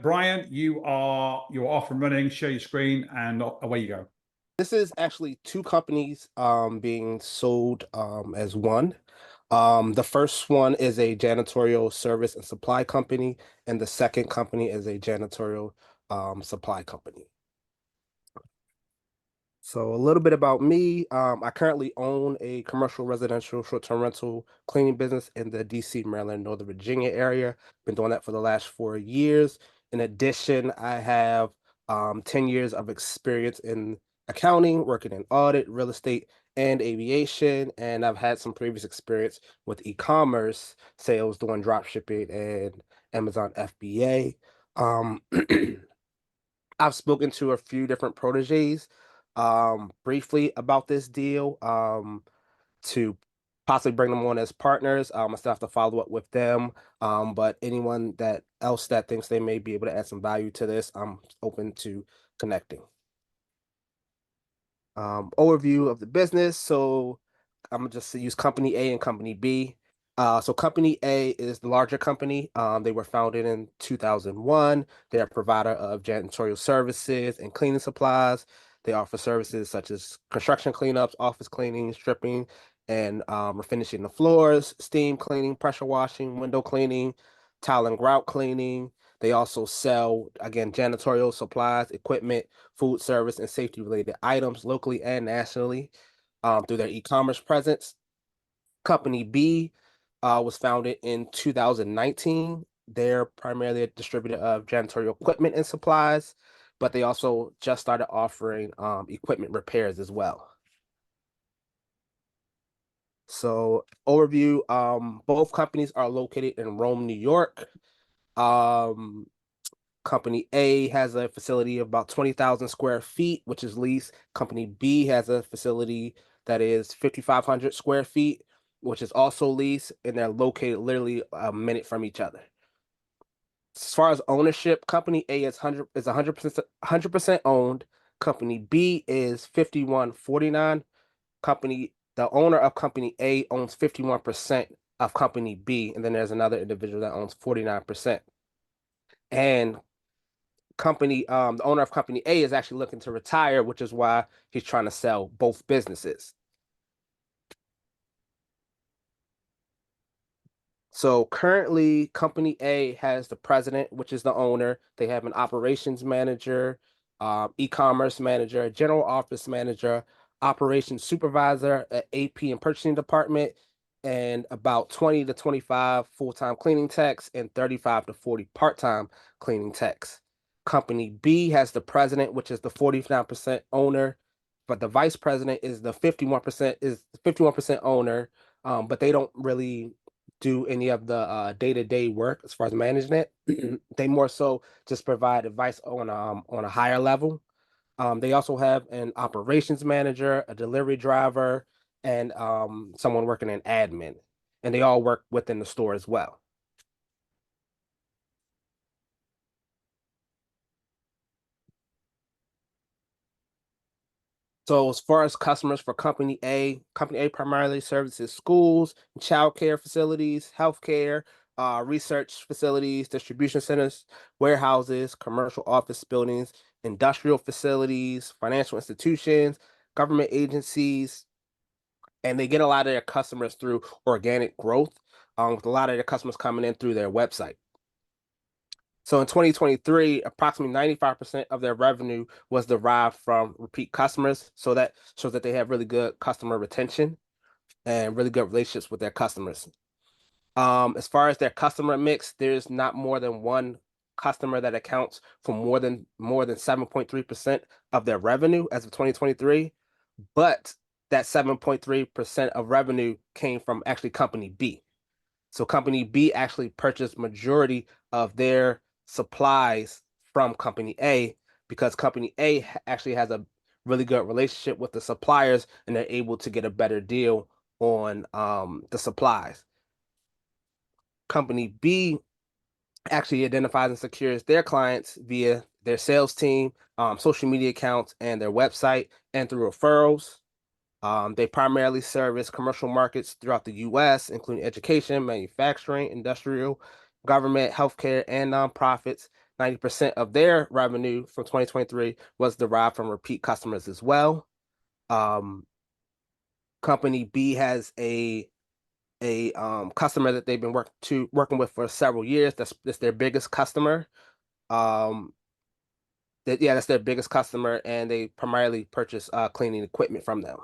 Brian, you're off and running. Share your screen, and away you go. This is actually two companies being sold as one. The first one is a janitorial service and supply company, and the second company is a janitorial supply company. So a little bit about me. I currently own a commercial residential short-term rental cleaning business in the DC, Maryland, Northern Virginia area. Been doing that for the last 4 years. In addition, I have 10 years of experience in accounting, working in audit, real estate, and aviation. And I've had some previous experience with e-commerce sales, doing drop shipping and Amazon FBA. Um, I've spoken to a few different proteges briefly about this deal to possibly bring them on as partners. I still have to follow up with them. But anyone that else that thinks they may be able to add some value to this, I'm open to connecting. Overview of the business. So I'm gonna just use company A and company B. So company A is the larger company. They were founded in 2001. They're a provider of janitorial services and cleaning supplies. They offer services such as construction cleanups, office cleaning, stripping, and refinishing the floors, steam cleaning, pressure washing, window cleaning, tile and grout cleaning. They also sell, again, janitorial supplies, equipment, food service, and safety related items locally and nationally through their e-commerce presence. Company B was founded in 2019. They're primarily a distributor of janitorial equipment and supplies, but they also just started offering equipment repairs as well. So overview, both companies are located in Rome, New York. Um, Company A has a facility of about 20,000 square feet, which is leased. Company B has a facility that is 5,500 square feet, which is also leased, and they're located literally a minute from each other. As far as ownership, Company A is 100% owned. Company B is 5149. The owner of Company A owns 51% of Company B, and then there's another individual that owns 49%. And the owner of company A is actually looking to retire, which is why he's trying to sell both businesses. So currently, company A has the president, which is the owner. They have an operations manager, e-commerce manager, general office manager, operations supervisor, an AP and purchasing department, and about 20 to 25 full-time cleaning techs and 35 to 40 part-time cleaning techs. Company B has the president, which is the 49% owner, but the vice president is the 51% owner. But they don't really do any of the day-to-day work as far as management. They more so just provide advice on a higher level. They also have an operations manager, a delivery driver, and someone working in admin, and they all work within the store as well. So as far as customers for Company A primarily services schools, childcare facilities, healthcare, research facilities, distribution centers, warehouses, commercial office buildings, industrial facilities, financial institutions, government agencies, and they get a lot of their customers through organic growth, with a lot of their customers coming in through their website. So in 2023, approximately 95% of their revenue was derived from repeat customers. So that shows that they have really good customer retention and really good relationships with their customers. As far as their customer mix, there's not more than one customer that accounts for more than 7.3% of their revenue as of 2023. But that 7.3% of revenue came from actually company B. So company B actually purchased majority of their supplies from company A because company A actually has a really good relationship with the suppliers and they're able to get a better deal on the supplies. Company B actually identifies and secures their clients via their sales team, social media accounts, and their website, and through referrals. They primarily service commercial markets throughout the U.S., including education, manufacturing, industrial, government, healthcare, and nonprofits. 90% of their revenue from 2023 was derived from repeat customers as well. Um, Company B has a customer that they've been working with for several years. That's their biggest customer. Um, that's their biggest customer, and they primarily purchase cleaning equipment from them.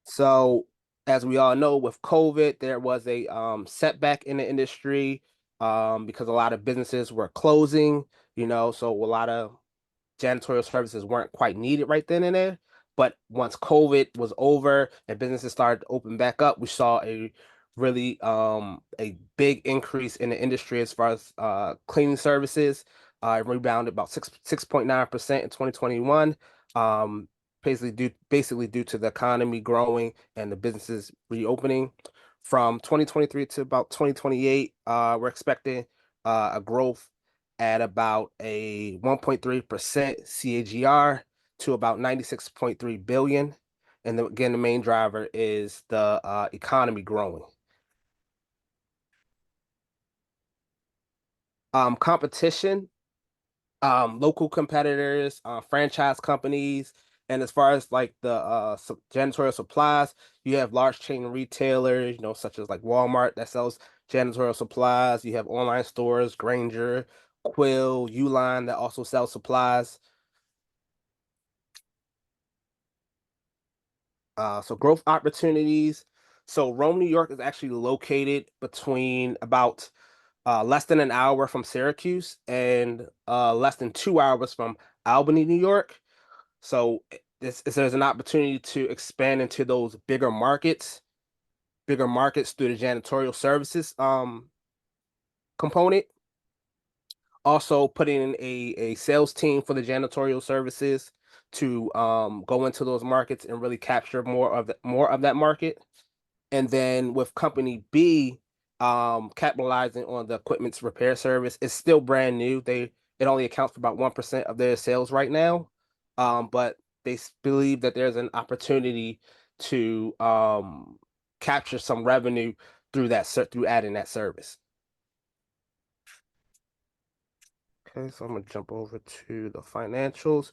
So, as we all know, with COVID, there was a setback in the industry because a lot of businesses were closing. So a lot of janitorial services weren't quite needed right then and there. But once COVID was over and businesses started to open back up, we saw a big increase in the industry as far as cleaning services. It rebounded about 6.9% in 2021. Um, basically due to the economy growing and the businesses reopening. From 2023 to about 2028, we're expecting a growth at about a 1.3% CAGR to about 96.3 billion. And again, the main driver is the economy growing. Competition, local competitors, franchise companies, and as far as like the janitorial supplies, you have large chain retailers, such as like Walmart that sells janitorial supplies. You have online stores, Granger, Quill, Uline that also sell supplies. So growth opportunities. So Rome, New York is actually located between about less than an hour from Syracuse and less than 2 hours from Albany, New York. So there's an opportunity to expand into those bigger markets through the janitorial services component. Also putting in a sales team for the janitorial services to go into those markets and really capture more of that market. And then with company B, capitalizing on the equipment's repair service, it's still brand new. It only accounts for about 1% of their sales right now. But they believe that there's an opportunity to capture some revenue through adding that service. Okay, so I'm gonna jump over to the financials.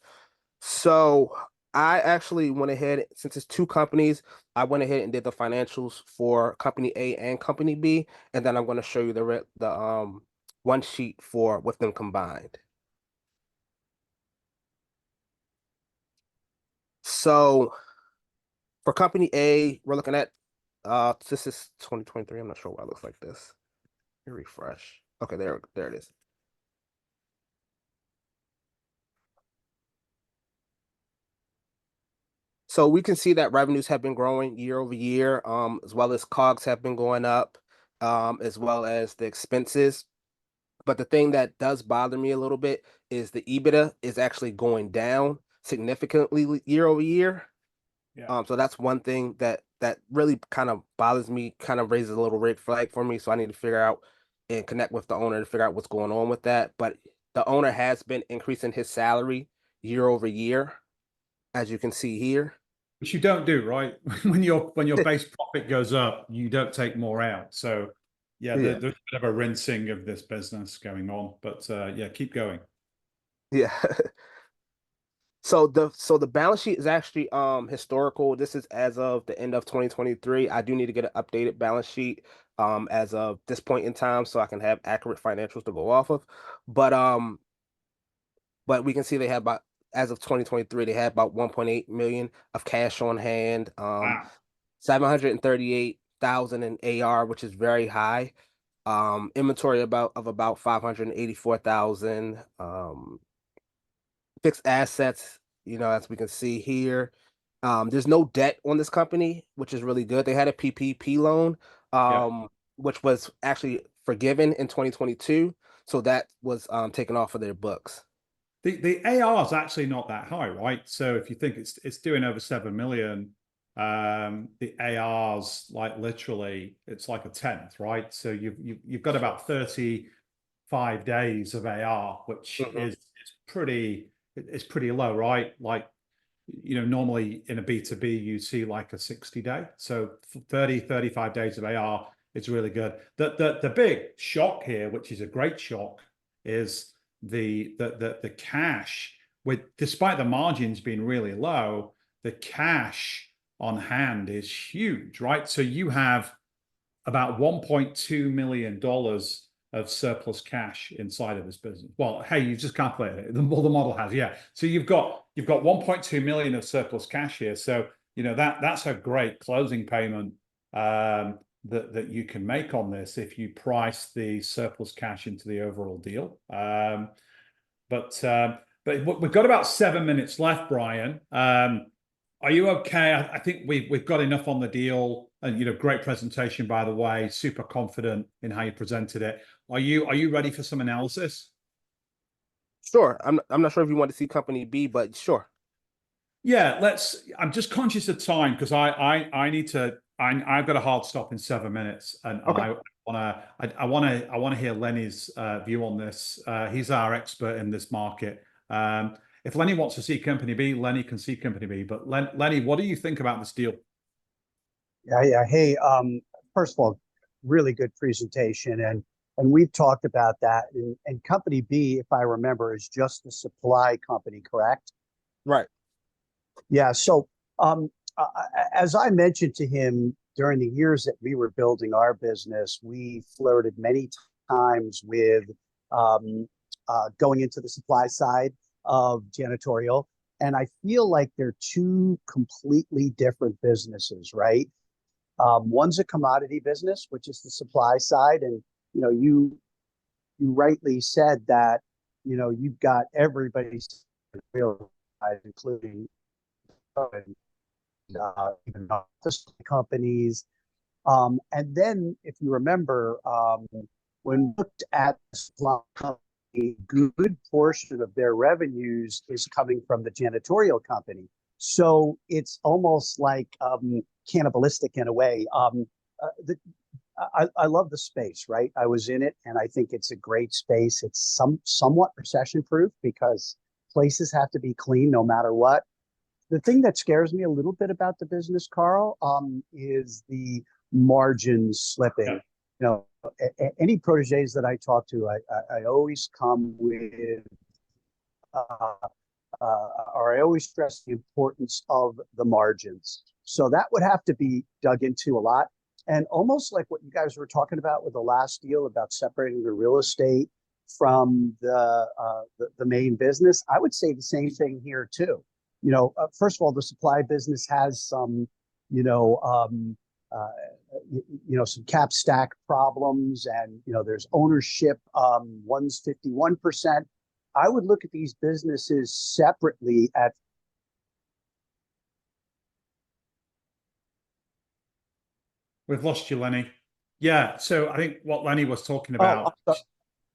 So I actually went ahead, since it's two companies, I went ahead and did the financials for company A and company B, and then I'm going to show you the one sheet for with them combined. So for company A, we're looking at this is 2023. I'm not sure why it looks like this. Let me refresh. Okay, there it is. So we can see that revenues have been growing year over year, as well as COGS have been going up, as well as the expenses. But the thing that does bother me a little bit is the EBITDA is actually going down significantly year over year. Yeah. So that's one thing that really kind of bothers me, kind of raises a little red flag for me. So I need to figure out and connect with the owner to figure out what's going on with that. But the owner has been increasing his salary year over year, as you can see here. Which you don't do, right? When your base profit goes up, you don't take more out. So yeah, Yeah, there's a bit of a rinsing of this business going on. But yeah, keep going. yeah. So the balance sheet is actually historical. This is as of the end of 2023. I do need to get an updated balance sheet as of this point in time so I can have accurate financials to go off of. But but we can see they have about as of 2023 they had about 1.8 million of cash on hand, Wow. 738,000 in AR, which is very high. Inventory about 584,000. Fixed assets, as we can see here. There's no debt on this company, which is really good. They had a PPP loan, Yeah. which was actually forgiven in 2022. So that was taken off of their books. The AR is actually not that high, right? So if you think it's doing over 7 million, the AR's like literally it's like a tenth, right? So you've got about 35 days of AR, which Mhm. is pretty low, right? Like normally in a B2B you see like a 60 day. So 30, 35 days of AR it's really good. The big shock here, which is a great shock, is the cash. With despite the margins being really low, the cash on hand is huge, right? So you have about $1.2 million of surplus cash inside of this business. Well, hey, you just calculated it. The model has, yeah. So you've got 1.2 million of surplus cash here. So that's a great closing payment that you can make on this if you price the surplus cash into the overall deal. But we've got about 7 minutes left, Brian. Are you okay? I think we've got enough on the deal, and great presentation, by the way. Super confident in how you presented it. Are you ready for some analysis? Sure. I'm not sure if you want to see company B, but sure. Yeah, I'm just conscious of time because I've got a hard stop in 7 minutes, and Okay. I wanna hear Lenny's view on this. He's our expert in this market. If Lenny wants to see company B, Lenny can see company B. But Lenny, what do you think about this deal? Yeah. Hey, first of all, really good presentation, and we've talked about that. And company B, if I remember, is just the supply company, correct? Right. Yeah. So, as I mentioned to him during the years that we were building our business, we flirted many times with going into the supply side of janitorial. And I feel like they're two completely different businesses, right? One's a commodity business, which is the supply side, and you rightly said that you've got everybody's real, including even office companies. And then, if you remember, when looked at the supply company, a good portion of their revenues is coming from the janitorial company. So it's almost like cannibalistic in a way. I love the space, right? I was in it, and I think it's a great space. It's somewhat recession-proof because places have to be clean no matter what. The thing that scares me a little bit about the business, Carl, is the margins slipping. Yeah. Any proteges that I talk to, I always come with, or I always stress the importance of the margins. So that would have to be dug into a lot. And almost like what you guys were talking about with the last deal about separating the real estate from the main business, I would say the same thing here too. First of all, the supply business has some, some cap stack problems, and there's ownership. One's 51%. I would look at these businesses separately at. We've lost you, Lenny. Yeah. So I think what Lenny was talking Oh, about.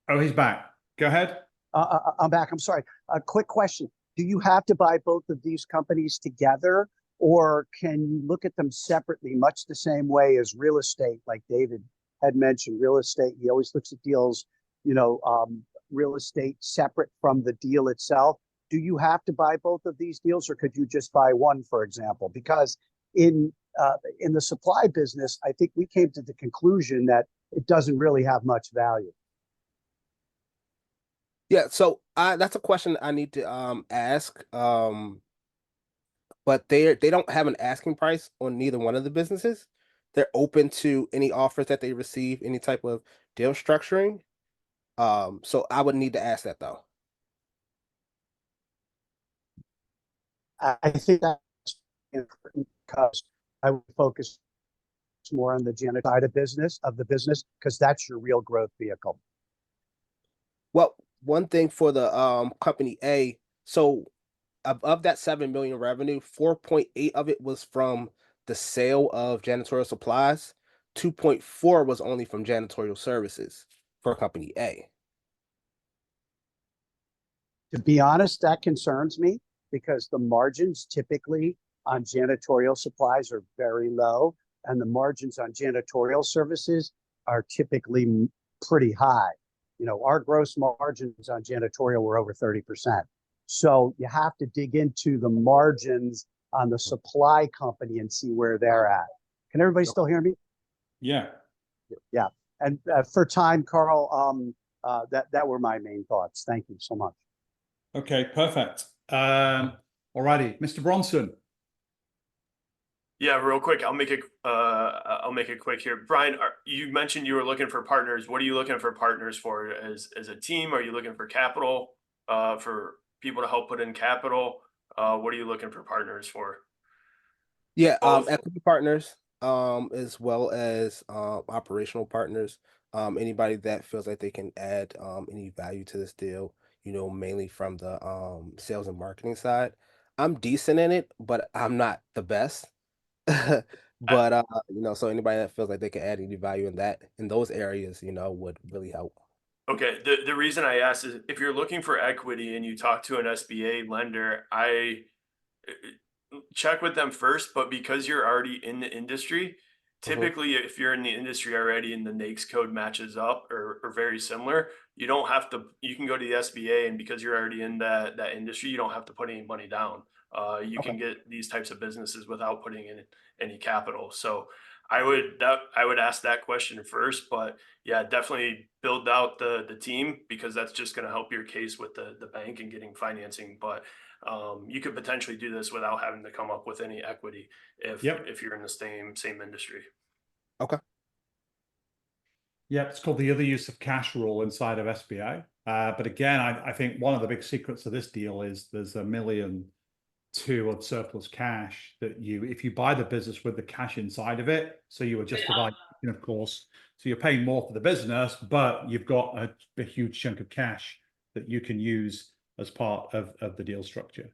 Oh, he's back. Go ahead. I'm back. I'm sorry. A quick question. Do you have to buy both of these companies together, or can you look at them separately, much the same way as real estate, like David had mentioned? Real estate, he always looks at deals, real estate separate from the deal itself. Do you have to buy both of these deals, or could you just buy one, for example? Because in the supply business, I think we came to the conclusion that it doesn't really have much value. Yeah, so that's a question I need to ask. But they don't have an asking price on neither one of the businesses. They're open to any offers that they receive, any type of deal structuring. So I would need to ask that though. I think that's important because I would focus more on the janitor side of the business, because that's your real growth vehicle. Well, one thing for the company A, so of that 7 million revenue, 4.8 of it was from the sale of janitorial supplies. 2.4 was only from janitorial services for company A. To be honest, that concerns me because the margins typically on janitorial supplies are very low, and the margins on janitorial services are typically pretty high. Our gross margins on janitorial were over 30%. So you have to dig into the margins on the supply company and see where they're at. Can everybody still hear me? Yeah. Yeah. And for time, Carl, that were my main thoughts. Thank you so much. Okay, perfect. Alrighty, Mr. Bronson. Yeah, real quick, I'll make it quick here. Brian, you mentioned you were looking for partners. What are you looking for partners for? As a team, are you looking for capital, for people to help put in capital? What are you looking for partners for? Yeah, Both. equity partners, as well as operational partners. Anybody that feels like they can add any value to this deal, mainly from the sales and marketing side. I'm decent in it, but I'm not the best. But so anybody that feels like they can add any value in those areas, would really help. Okay. The reason I asked is if you're looking for equity and you talk to an SBA lender, I check with them first, but because you're already in the industry, typically if you're in the industry already and the NAICS code matches up or very similar, you don't have to, you can go to the SBA, and because you're already in that industry, you don't have to put any money down. You Okay. can get these types of businesses without putting in any capital. So I would ask that question first, but yeah, definitely build out the team, because that's just going to help your case with the bank and getting financing. But you could potentially do this without having to come up with any equity if you're in the same industry. Okay. Yeah, it's called the other use of cash rule inside of SBA. But again, I think one of the big secrets of this deal is there's $1.2 million of surplus cash that if you buy the business with the cash inside of it, so you adjust the valuation, of course, so you're paying more for the business, but you've got a huge chunk of cash that you can use as part of the deal structure.